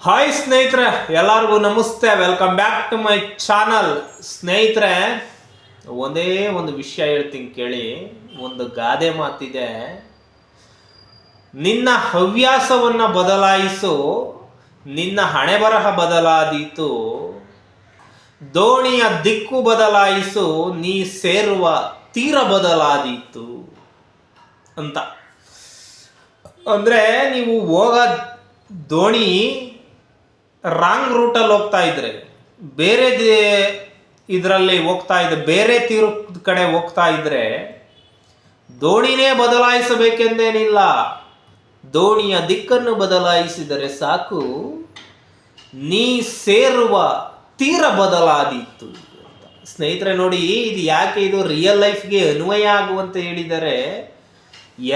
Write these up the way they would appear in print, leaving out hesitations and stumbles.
Hi ಸ್ನೇಹಿತರೆ, ಎಲ್ಲರಿಗೂ ನಮಸ್ತೆ. Welcome back to my channel. ಸ್ನೇಹಿತರೆ, ಒಂದೇ ಒಂದು ವಿಷಯ ಹೇಳ್ತೀನಿ ಕೇಳಿ. ಒಂದು ಗಾದೆ ಮಾತಿದೆ, ನಿನ್ನ ಹವ್ಯಾಸವನ್ನು ಬದಲಾಯಿಸು, ನಿನ್ನ ಹಣೆ ಬರಹ ಬದಲಾದೀತು, ದೋಣಿಯ ದಿಕ್ಕು ಬದಲಾಯಿಸು, ನೀ ಸೇರುವ ತೀರ ಬದಲಾದೀತು ಅಂತ. ಅಂದರೆ ನೀವು ಹೋಗೋ ದೋಣಿ ರಾಂಗ್ ರೂಟಲ್ಲಿ ಹೋಗ್ತಾ ಇದ್ರೆ, ಬೇರೆ ಇದರಲ್ಲಿ ಹೋಗ್ತಾ ಇದ್ರೆ, ಬೇರೆ ತೀರದ ಕಡೆ ಹೋಗ್ತಾ ಇದ್ರೆ ದೋಣಿನೇ ಬದಲಾಯಿಸಬೇಕೆಂದೇನಿಲ್ಲ. ದೋಣಿಯ ದಿಕ್ಕನ್ನು ಬದಲಾಯಿಸಿದರೆ ಸಾಕು, ನೀ ಸೇರುವ ತೀರ ಬದಲಾದೀತು ಅಂತ. ಸ್ನೇಹಿತರೆ ನೋಡಿ, ಇದು ಯಾಕೆ ಇದು ರಿಯಲ್ ಲೈಫ್ಗೆ ಅನ್ವಯ ಆಗುವಂತೆ ಹೇಳಿದರೆ,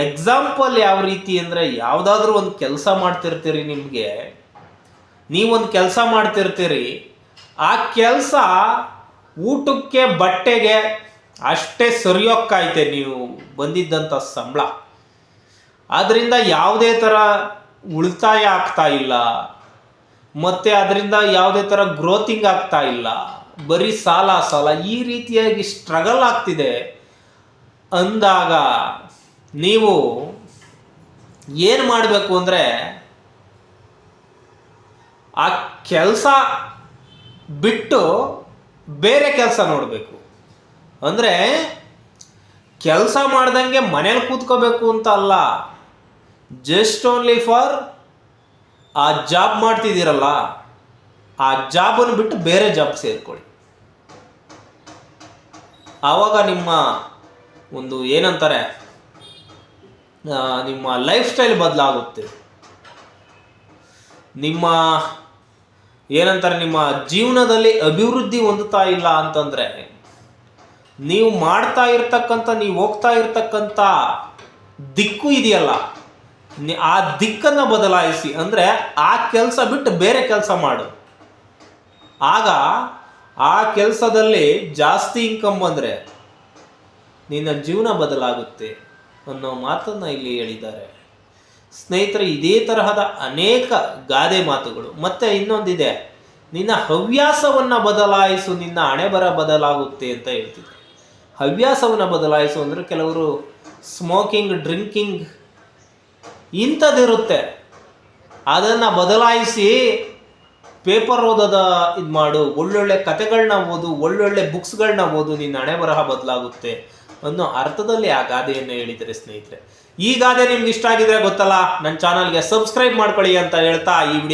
ಎಕ್ಸಾಂಪಲ್ ಯಾವ ರೀತಿ ಅಂದರೆ, ಯಾವುದಾದ್ರೂ ಒಂದು ಕೆಲಸ ಮಾಡ್ತಿರ್ತೀರಿ, ನೀವೊಂದು ಕೆಲಸ ಮಾಡ್ತಿರ್ತೀರಿ, ಆ ಕೆಲಸ ಊಟಕ್ಕೆ ಬಟ್ಟೆಗೆ ಅಷ್ಟೇ ಸರಿಯೋಕ್ಕಾಯ್ತೆ ನೀವು ಬಂದಿದ್ದಂಥ ಸಂಬಳ. ಅದರಿಂದ ಯಾವುದೇ ಥರ ಉಳಿತಾಯ ಆಗ್ತಾ ಇಲ್ಲ, ಮತ್ತು ಅದರಿಂದ ಯಾವುದೇ ಥರ ಗ್ರೋತಿಂಗ್ ಆಗ್ತಾ ಇಲ್ಲ, ಬರೀ ಸಾಲ ಈ ರೀತಿಯಾಗಿ ಸ್ಟ್ರಗಲ್ ಆಗ್ತಿದೆ ಅಂದಾಗ ನೀವು ಏನು ಮಾಡಬೇಕು ಅಂದರೆ, ಆ ಕೆಲಸ ಬಿಟ್ಟು ಬೇರೆ ಕೆಲಸ ನೋಡಬೇಕು. ಅಂದರೆ ಕೆಲಸ ಮಾಡ್ದಂಗೆ ಮನೇಲಿ ಕೂತ್ಕೋಬೇಕು ಅಂತ ಅಲ್ಲ, ಜಸ್ಟ್ ಓನ್ಲಿ ಫಾರ್ ಆ ಜಾಬ್ ಮಾಡ್ತಿದ್ದೀರಲ್ಲ, ಆ ಜಾಬನ್ನು ಬಿಟ್ಟು ಬೇರೆ ಜಾಬ್ ಸೇರ್ಕೊಳ್ಳಿ. ಆವಾಗ ನಿಮ್ಮ ಒಂದು ಏನಂತಾರೆ, ನಿಮ್ಮ ಲೈಫ್ ಸ್ಟೈಲ್ ಬದಲಾಗುತ್ತೆ. ನಿಮ್ಮ ಏನಂತಾರೆ, ನಿಮ್ಮ ಜೀವನದಲ್ಲಿ ಅಭಿವೃದ್ಧಿ ಹೊಂದುತ್ತಾ ಇಲ್ಲ ಅಂತಂದರೆ, ನೀವು ಮಾಡ್ತಾ ಇರ್ತಕ್ಕಂಥ, ನೀವು ಹೋಗ್ತಾ ಇರ್ತಕ್ಕಂಥ ದಿಕ್ಕು ಇದೆಯಲ್ಲ, ಆ ದಿಕ್ಕನ್ನು ಬದಲಾಯಿಸಿ. ಅಂದರೆ ಆ ಕೆಲಸ ಬಿಟ್ಟು ಬೇರೆ ಕೆಲಸ ಮಾಡು. ಆಗ ಆ ಕೆಲಸದಲ್ಲಿ ಜಾಸ್ತಿ ಇನ್ಕಮ್ ಬಂದರೆ ನಿನ್ನ ಜೀವನ ಬದಲಾಗುತ್ತೆ ಅನ್ನೋ ಮಾತನ್ನು ಇಲ್ಲಿ ಹೇಳಿದ್ದಾರೆ. ಸ್ನೇಹಿತರೆ, ಇದೇ ತರಹದ ಅನೇಕ ಗಾದೆ ಮಾತುಗಳು. ಮತ್ತು ಇನ್ನೊಂದಿದೆ, ನಿನ್ನ ಹವ್ಯಾಸವನ್ನು ಬದಲಾಯಿಸು, ನಿನ್ನ ಹಣೆ ಬರ ಬದಲಾಗುತ್ತೆ ಅಂತ ಹೇಳ್ತಿದೆ. ಹವ್ಯಾಸವನ್ನು ಬದಲಾಯಿಸು ಅಂದರೆ ಕೆಲವರು ಸ್ಮೋಕಿಂಗ್, ಡ್ರಿಂಕಿಂಗ್ ಇಂಥದ್ದಿರುತ್ತೆ, ಅದನ್ನು ಬದಲಾಯಿಸಿ ಪೇಪರ್ ಓದೋದ ಇದು ಮಾಡು, ಒಳ್ಳೊಳ್ಳೆ ಕತೆಗಳನ್ನ ಓದು, ಒಳ್ಳೊಳ್ಳೆ ಬುಕ್ಸ್ಗಳನ್ನ ಓದು, ನಿನ್ನ ಹಣೆ ಬರಹ ಬದಲಾಗುತ್ತೆ ಅನ್ನೋ ಅರ್ಥದಲ್ಲಿ ಆ ಗಾದೆಯನ್ನು ಹೇಳಿದರೆ. ಸ್ನೇಹಿತರೆ, ಈ ಗಾದೆ ನಿಮ್ಗೆ ಇಷ್ಟ ಆಗಿದ್ರೆ ಗೊತ್ತಲ್ಲ, ನನ್ನ ಚಾನಲ್ಗೆ ಸಬ್ಸ್ಕ್ರೈಬ್ ಮಾಡ್ಕೊಳ್ಳಿ ಅಂತ ಹೇಳ್ತಾ ಈ ವಿಡಿಯೋ